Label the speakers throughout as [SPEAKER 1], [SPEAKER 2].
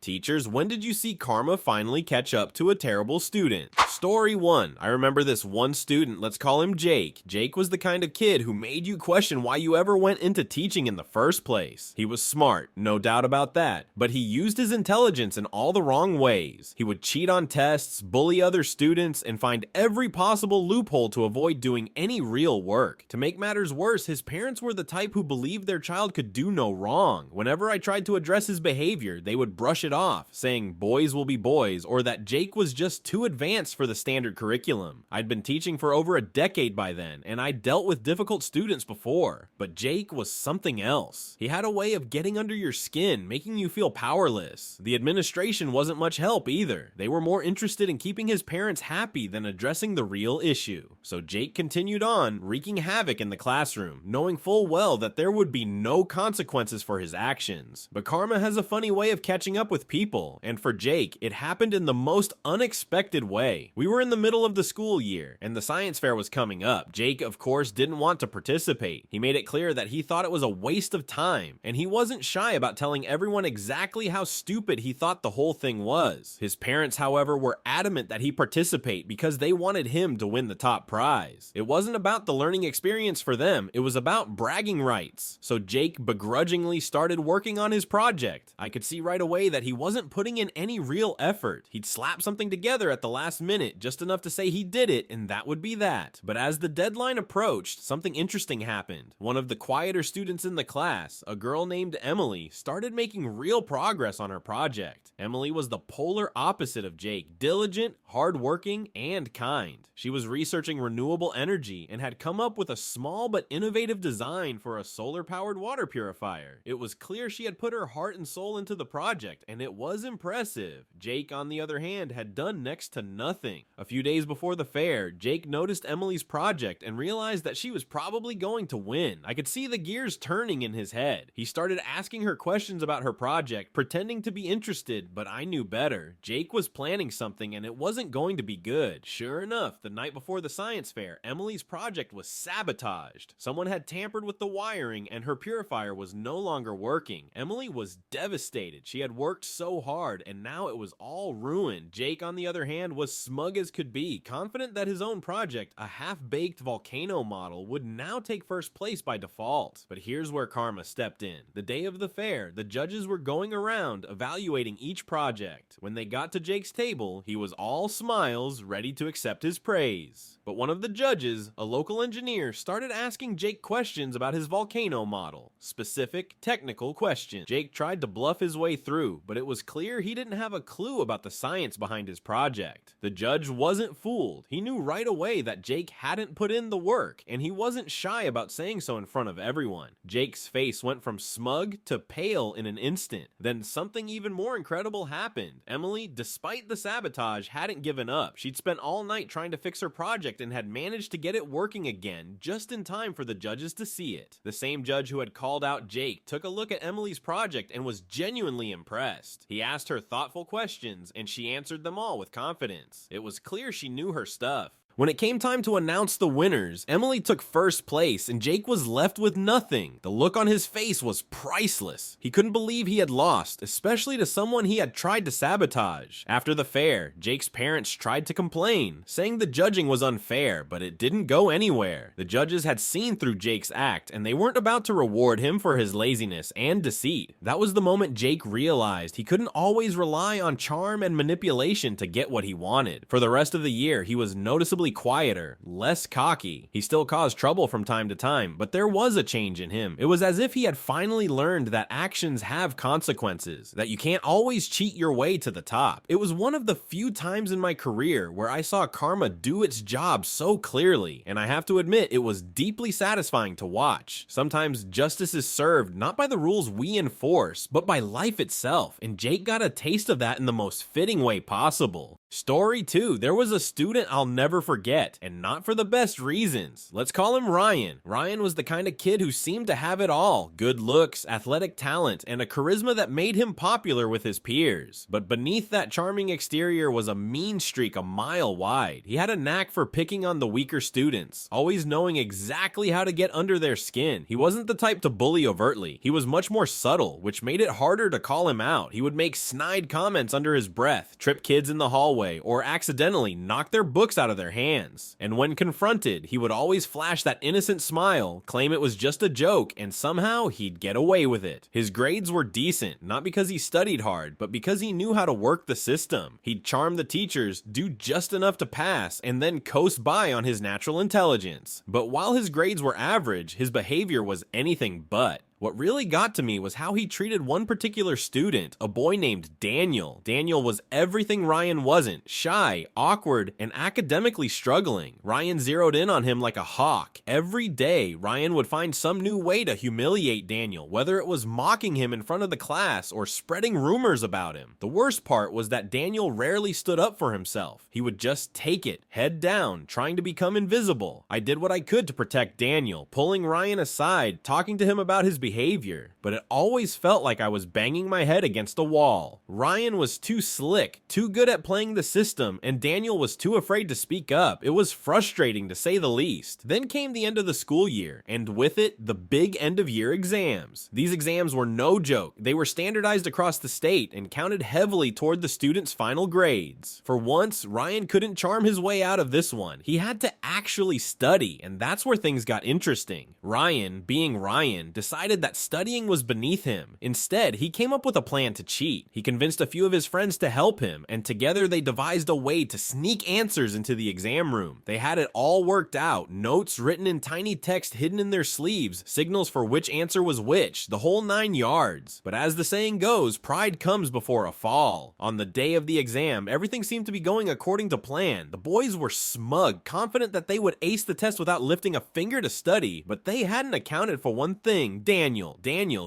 [SPEAKER 1] Teachers, when did you see karma finally catch up to a terrible student? Story 1. I remember this one student, let's call him Jake. Jake was the kind of kid who made you question why you ever went into teaching in the first place. He was smart, no doubt about that, but he used his intelligence in all the wrong ways. He would cheat on tests, bully other students, and find every possible loophole to avoid doing any real work. To make matters worse, his parents were the type who believed their child could do no wrong. Whenever I tried to address his behavior, they would brush it off, saying boys will be boys, or that Jake was just too advanced for the standard curriculum. I'd been teaching for over a decade by then, and I dealt with difficult students before, but Jake was something else. He had a way of getting under your skin, making you feel powerless. The administration wasn't much help either. They were more interested in keeping his parents happy than addressing the real issue. So Jake continued on, wreaking havoc in the classroom, knowing full well that there would be no consequences for his actions. But karma has a funny way of catching up with people, and for Jake, it happened in the most unexpected way. We were in the middle of the school year, and the science fair was coming up. Jake, of course, didn't want to participate. He made it clear that he thought it was a waste of time, and he wasn't shy about telling everyone exactly how stupid he thought the whole thing was. His parents, however, were adamant that he participate because they wanted him to win the top prize. It wasn't about the learning experience for them, it was about bragging rights. So Jake begrudgingly started working on his project. I could see right away that he wasn't putting in any real effort. He'd slap something together at the last minute, just enough to say he did it, and that would be that. But as the deadline approached, something interesting happened. One of the quieter students in the class, a girl named Emily, started making real progress on her project. Emily was the polar opposite of Jake, diligent, hardworking, and kind. She was researching renewable energy and had come up with a small but innovative design for a solar-powered water purifier. It was clear she had put her heart and soul into the project, and it was impressive. Jake, on the other hand, had done next to nothing. A few days before the fair, Jake noticed Emily's project and realized that she was probably going to win. I could see the gears turning in his head. He started asking her questions about her project, pretending to be interested, but I knew better. Jake was planning something and it wasn't going to be good. Sure enough, the night before the science fair, Emily's project was sabotaged. Someone had tampered with the wiring and her purifier was no longer working. Emily was devastated. She had worked so hard and now it was all ruined. Jake, on the other hand, was smug as could be, confident that his own project, a half-baked volcano model, would now take first place by default. But here's where karma stepped in. The day of the fair, the judges were going around evaluating each project. When they got to Jake's table, he was all smiles, ready to accept his praise. But one of the judges, a local engineer, started asking Jake questions about his volcano model. Specific, technical questions. Jake tried to bluff his way through, but it was clear he didn't have a clue about the science behind his project. The judge wasn't fooled. He knew right away that Jake hadn't put in the work, and he wasn't shy about saying so in front of everyone. Jake's face went from smug to pale in an instant. Then something even more incredible happened. Emily, despite the sabotage, hadn't given up. She'd spent all night trying to fix her project and had managed to get it working again, just in time for the judges to see it. The same judge who had called out Jake took a look at Emily's project and was genuinely impressed. He asked her thoughtful questions, and she answered them all with confidence. It was clear she knew her stuff. When it came time to announce the winners, Emily took first place and Jake was left with nothing. The look on his face was priceless. He couldn't believe he had lost, especially to someone he had tried to sabotage. After the fair, Jake's parents tried to complain, saying the judging was unfair, but it didn't go anywhere. The judges had seen through Jake's act, and they weren't about to reward him for his laziness and deceit. That was the moment Jake realized he couldn't always rely on charm and manipulation to get what he wanted. For the rest of the year, he was noticeably quieter, less cocky. He still caused trouble from time to time, but there was a change in him. It was as if he had finally learned that actions have consequences, that you can't always cheat your way to the top. It was one of the few times in my career where I saw karma do its job so clearly, and I have to admit it was deeply satisfying to watch. Sometimes justice is served not by the rules we enforce, but by life itself, and Jake got a taste of that in the most fitting way possible. Story 2. There was a student I'll never forget forget, and not for the best reasons. Let's call him Ryan. Ryan was the kind of kid who seemed to have it all: good looks, athletic talent, and a charisma that made him popular with his peers. But beneath that charming exterior was a mean streak a mile wide. He had a knack for picking on the weaker students, always knowing exactly how to get under their skin. He wasn't the type to bully overtly. He was much more subtle, which made it harder to call him out. He would make snide comments under his breath, trip kids in the hallway, or accidentally knock their books out of their hands. And when confronted, he would always flash that innocent smile, claim it was just a joke, and somehow he'd get away with it. His grades were decent, not because he studied hard, but because he knew how to work the system. He'd charm the teachers, do just enough to pass, and then coast by on his natural intelligence. But while his grades were average, his behavior was anything but. What really got to me was how he treated one particular student, a boy named Daniel. Daniel was everything Ryan wasn't: shy, awkward, and academically struggling. Ryan zeroed in on him like a hawk. Every day, Ryan would find some new way to humiliate Daniel, whether it was mocking him in front of the class or spreading rumors about him. The worst part was that Daniel rarely stood up for himself. He would just take it, head down, trying to become invisible. I did what I could to protect Daniel, pulling Ryan aside, talking to him about his behavior, but it always felt like I was banging my head against a wall. Ryan was too slick, too good at playing the system, and Daniel was too afraid to speak up. It was frustrating, to say the least. Then came the end of the school year, and with it, the big end-of-year exams. These exams were no joke. They were standardized across the state and counted heavily toward the students' final grades. For once, Ryan couldn't charm his way out of this one. He had to actually study, and that's where things got interesting. Ryan, being Ryan, decided that studying was beneath him. Instead, he came up with a plan to cheat. He convinced a few of his friends to help him, and together they devised a way to sneak answers into the exam room. They had it all worked out: notes written in tiny text hidden in their sleeves, signals for which answer was which, the whole 9 yards. But as the saying goes, pride comes before a fall. On the day of the exam, everything seemed to be going according to plan. The boys were smug, confident that they would ace the test without lifting a finger to study, but they hadn't accounted for one thing: Daniel,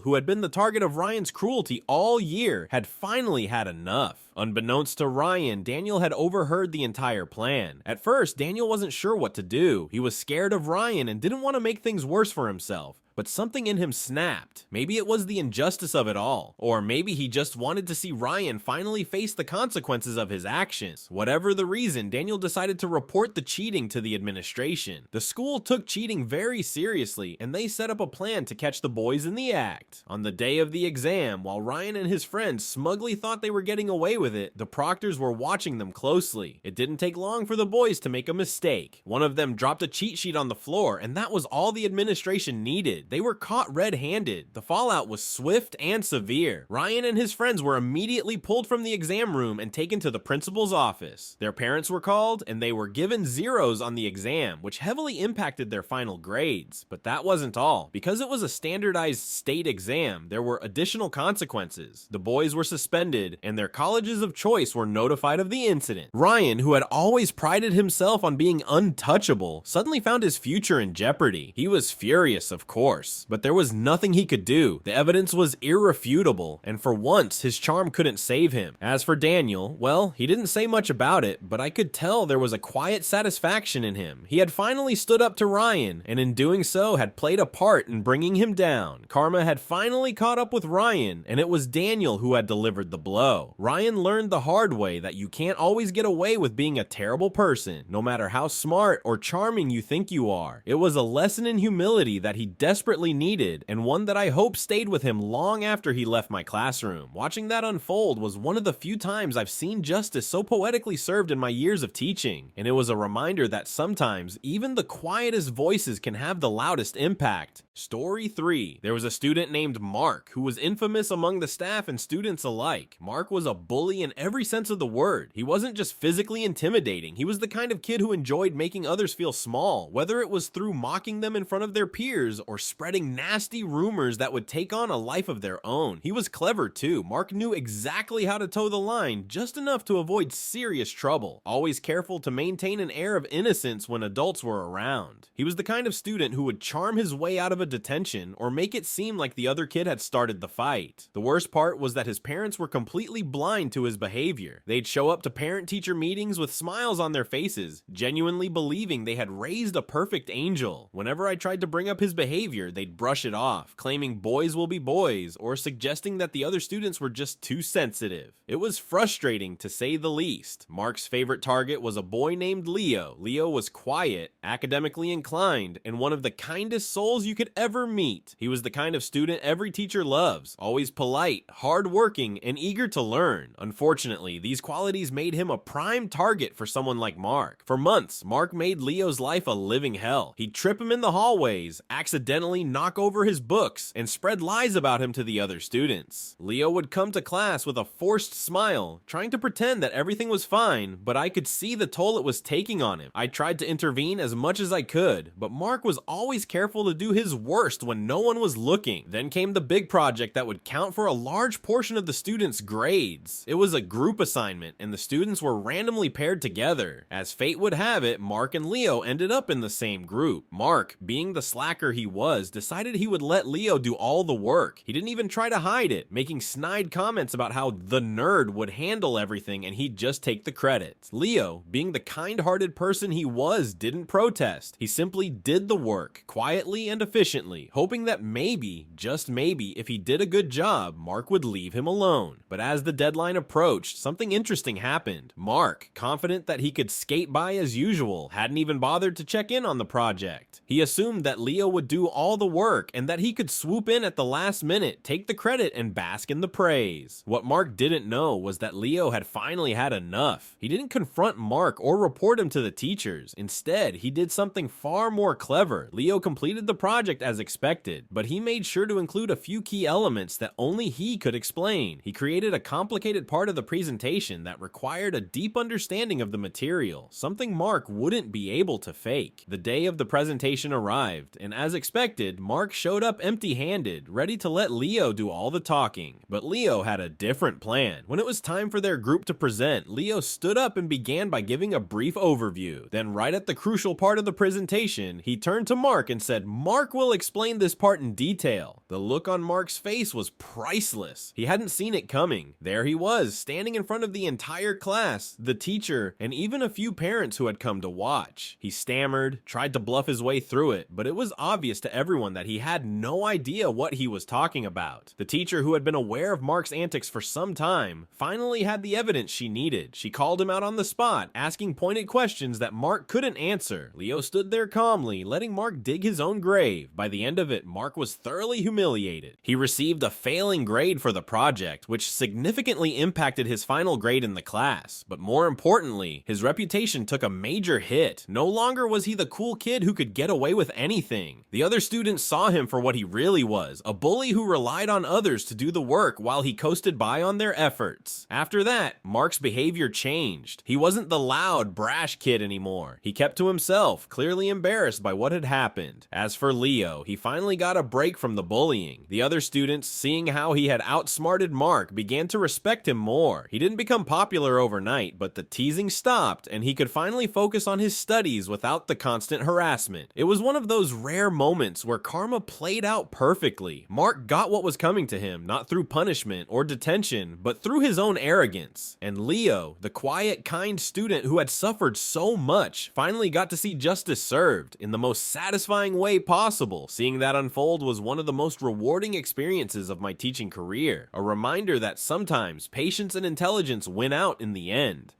[SPEAKER 1] who had been the target of Ryan's cruelty all year, had finally had enough. Unbeknownst to Ryan, Daniel had overheard the entire plan. At first, Daniel wasn't sure what to do. He was scared of Ryan and didn't want to make things worse for himself. But something in him snapped. Maybe it was the injustice of it all. Or maybe he just wanted to see Ryan finally face the consequences of his actions. Whatever the reason, Daniel decided to report the cheating to the administration. The school took cheating very seriously, and they set up a plan to catch the boys in the act. On the day of the exam, while Ryan and his friends smugly thought they were getting away with it, the proctors were watching them closely. It didn't take long for the boys to make a mistake. One of them dropped a cheat sheet on the floor, and that was all the administration needed. They were caught red-handed. The fallout was swift and severe. Ryan and his friends were immediately pulled from the exam room and taken to the principal's office. Their parents were called, and they were given zeros on the exam, which heavily impacted their final grades. But that wasn't all. Because it was a standardized state exam, there were additional consequences. The boys were suspended, and their colleges of choice were notified of the incident. Ryan, who had always prided himself on being untouchable, suddenly found his future in jeopardy. He was furious, of course, but there was nothing he could do. The evidence was irrefutable, and for once, his charm couldn't save him. As for Daniel, well, he didn't say much about it, but I could tell there was a quiet satisfaction in him. He had finally stood up to Ryan, and in doing so had played a part in bringing him down. Karma had finally caught up with Ryan, and it was Daniel who had delivered the blow. Ryan learned the hard way that you can't always get away with being a terrible person, no matter how smart or charming you think you are. It was a lesson in humility that he desperately needed, and one that I hope stayed with him long after he left my classroom. Watching that unfold was one of the few times I've seen justice so poetically served in my years of teaching, and it was a reminder that sometimes even the quietest voices can have the loudest impact. Story 3. There was a student named Mark who was infamous among the staff and students alike. Mark was a bully in every sense of the word. He wasn't just physically intimidating. He was the kind of kid who enjoyed making others feel small, whether it was through mocking them in front of their peers or spreading nasty rumors that would take on a life of their own. He was clever too. Mark knew exactly how to toe the line, just enough to avoid serious trouble, always careful to maintain an air of innocence when adults were around. He was the kind of student who would charm his way out of a detention or make it seem like the other kid had started the fight. The worst part was that his parents were completely blind to his behavior. They'd show up to parent-teacher meetings with smiles on their faces, genuinely believing they had raised a perfect angel. Whenever I tried to bring up his behavior, they'd brush it off, claiming boys will be boys, or suggesting that the other students were just too sensitive. It was frustrating, to say the least. Mark's favorite target was a boy named Leo. Leo was quiet, academically inclined, and one of the kindest souls you could ever meet. He was the kind of student every teacher loves, always polite, hardworking, and eager to learn. Unfortunately, these qualities made him a prime target for someone like Mark. For months, Mark made Leo's life a living hell. He'd trip him in the hallways, accidentally knock over his books, and spread lies about him to the other students. Leo would come to class with a forced smile, trying to pretend that everything was fine, but I could see the toll it was taking on him. I tried to intervene as much as I could, but Mark was always careful to do his worst when no one was looking. Then came the big project that would count for a large portion of the students' grades. It was a group assignment, and the students were randomly paired together. As fate would have it, Mark and Leo ended up in the same group. Mark, being the slacker he was, decided he would let Leo do all the work. He didn't even try to hide it, making snide comments about how the nerd would handle everything and he'd just take the credit. Leo, being the kind-hearted person he was, didn't protest. He simply did the work, quietly and efficiently, hoping that maybe, just maybe, if he did a good job, Mark would leave him alone. But as the deadline approached, something interesting happened. Mark, confident that he could skate by as usual, hadn't even bothered to check in on the project. He assumed that Leo would do all the work and that he could swoop in at the last minute, take the credit, and bask in the praise. What Mark didn't know was that Leo had finally had enough. He didn't confront Mark or report him to the teachers. Instead, he did something far more clever. Leo completed the project as expected, but he made sure to include a few key elements that only he could explain. He created a complicated part of the presentation that required a deep understanding of the material, something Mark wouldn't be able to fake. The day of the presentation arrived, and as expected, Mark showed up empty-handed, ready to let Leo do all the talking. But Leo had a different plan. When it was time for their group to present, Leo stood up and began by giving a brief overview. Then right at the crucial part of the presentation, he turned to Mark and said, "Mark will explain this part in detail." The look on Mark's face was priceless. He hadn't seen it coming. There he was, standing in front of the entire class, the teacher, and even a few parents who had come to watch. He stammered, tried to bluff his way through it, but it was obvious to everyone that he had no idea what he was talking about. The teacher, who had been aware of Mark's antics for some time, finally had the evidence she needed. She called him out on the spot, asking pointed questions that Mark couldn't answer. Leo stood there calmly, letting Mark dig his own grave. By the end of it, Mark was thoroughly humiliated. He received a failing grade for the project, which significantly impacted his final grade in the class. But more importantly, his reputation took a major hit. No longer was he the cool kid who could get away with anything. The other students saw him for what he really was, a bully who relied on others to do the work while he coasted by on their efforts. After that, Mark's behavior changed. He wasn't the loud, brash kid anymore. He kept to himself, clearly embarrassed by what had happened. As for Leo, he finally got a break from the bullying. The other students, seeing how he had outsmarted Mark, began to respect him more. He didn't become popular overnight, but the teasing stopped, and he could finally focus on his studies without the constant harassment. It was one of those rare moments where karma played out perfectly. Mark got what was coming to him, not through punishment or detention, but through his own arrogance. And Leo, the quiet, kind student who had suffered so much, finally got to see justice served in the most satisfying way possible. Seeing that unfold was one of the most rewarding experiences of my teaching career, a reminder that sometimes patience and intelligence win out in the end.